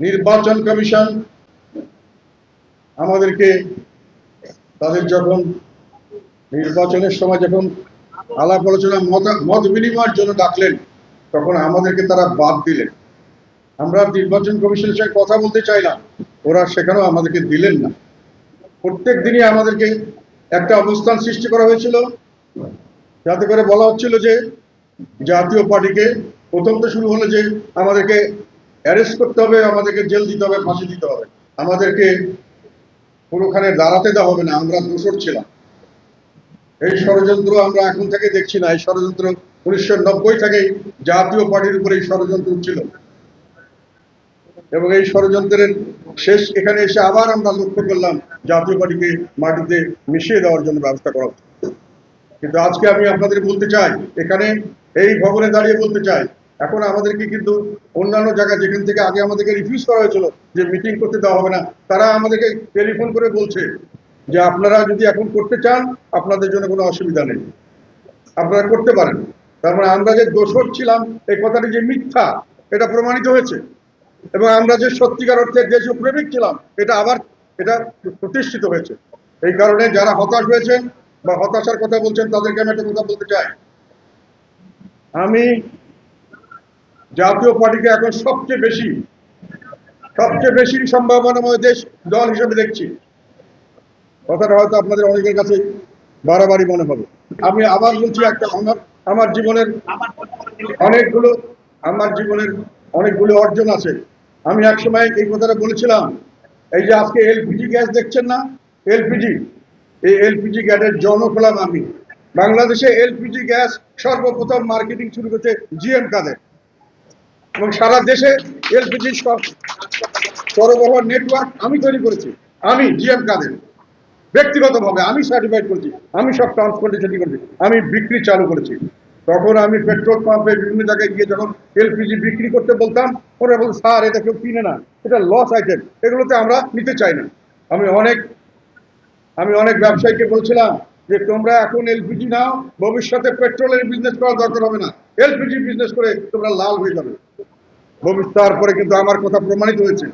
নির্বাচন কমিশন আমাদেরকে তাদের যখন নির্বাচনের সময় যখন আলাপ আলোচনা মত বিনিময়ের জন্য ডাকলেন, তখন আমাদেরকে তারা বাদ দিলেন। আমরা নির্বাচন কমিশনের সঙ্গে কথা বলতে চাইলাম, ওরা সেখানেও আমাদেরকে দিলেন না। প্রত্যেক দিনই আমাদেরকে একটা অবস্থান সৃষ্টি করা হয়েছিল, যাতে করে বলা হচ্ছিল যে জাতীয় পার্টিকে প্রথম তো শুরু হলো যে আমাদেরকে অ্যারেস্ট করতে হবে, আমাদেরকে জেল দিতে হবে, ফাঁসি দিতে হবে, আমাদেরকে পুরোখানে দাঁড়াতে দেওয়া হবে না, আমরা দোষর ছিলাম। এই ষড়যন্ত্র আমরা এখন থেকে দেখছি না, এই ষড়যন্ত্র 1990 থেকেই জাতীয় পার্টির উপরে এই ষড়যন্ত্র ছিল, এবং এই ষড়যন্ত্রের শেষ এখানে এসে আবার আমরা লক্ষ্য করলাম জাতীয় পার্টিকে মাটিতে মিশিয়ে দেওয়ার জন্য ব্যবস্থা করা হচ্ছে। কিন্তু আজকে আমি আপনাদের বলতে চাই, এখানে এই ভবনে দাঁড়িয়ে বলতে চাই, এখন আমাদেরকে কিন্তু অন্যান্য জায়গায় যেখান থেকে আগে আমাদেরকে রিফিউজ করা হয়েছিল যে মিটিং করতে দেওয়া হবে না, তারা আমাদেরকে টেলিফোন করে বলছে যে আপনারা যদি এখন করতে চান আপনাদের জন্য কোনো অসুবিধা নেই, আপনারা করতে পারেন। তার মানে আমরা যে দোষর ছিলাম এই কথাটি যে মিথ্যা, এটা প্রমাণিত হয়েছে, এবং আমরা যে সত্যিকার অর্থে দেশপ্রেমিক ছিলাম এটা প্রতিষ্ঠিত হয়েছে। এই কারণে যারা হতাশ হয়েছেন বা হতাশার কথা বলছেন তাদেরকে আমি একটা কথা বলতে চাই, আমি জাতীয় পার্টিকে এখন সবচেয়ে বেশি সম্ভাবনাময় দল হিসেবে দেখছি। কথাটা হয়তো আপনাদের অনেকের কাছে বাড়াবাড়ি মনে হবে। আমি আবার বলছি, একটা আমার জীবনের অনেকগুলো অর্জন আছে। আমি একসময় এই কথাটা বলেছিলাম, এই যে আজকে এলপিজি গ্যাস দেখছেন না, এই এলপিজি গ্যাসের জনক হলাম আমি। বাংলাদেশে এলপিজি গ্যাস সর্বপ্রথম মার্কেটিং শুরু করেছে জিএম কাদের, এবং সারা দেশে এলপিজি সরবরাহ নেটওয়ার্ক আমি তৈরি করেছি। আমি জিএম কাদের ব্যক্তিগতভাবে আমি সার্টিফাইড করেছি, আমি সব ট্রান্সপোর্টেশন করেছি, আমি বিক্রি চালু করেছি। তখন আমি পেট্রোল পাম্পে বিভিন্ন জায়গায় গিয়ে যখন এলপিজি বিক্রি করতে বলতাম, ওরা বলতো স্যার এটা কেউ কিনে না, এটা লস আইটেম, এগুলোতে আমরা নিতে চাই না। আমি অনেক ব্যবসায়ীকে বলছিলাম যে তোমরা এখন এলপিজি নাও, ভবিষ্যতে পেট্রোলের বিজনেস করার দরকার হবে না, এলপিজি বিজনেস করে তোমরা লাল হয়ে যাবে। তারপরে কিন্তু আমার কথা প্রমাণিত হয়েছে।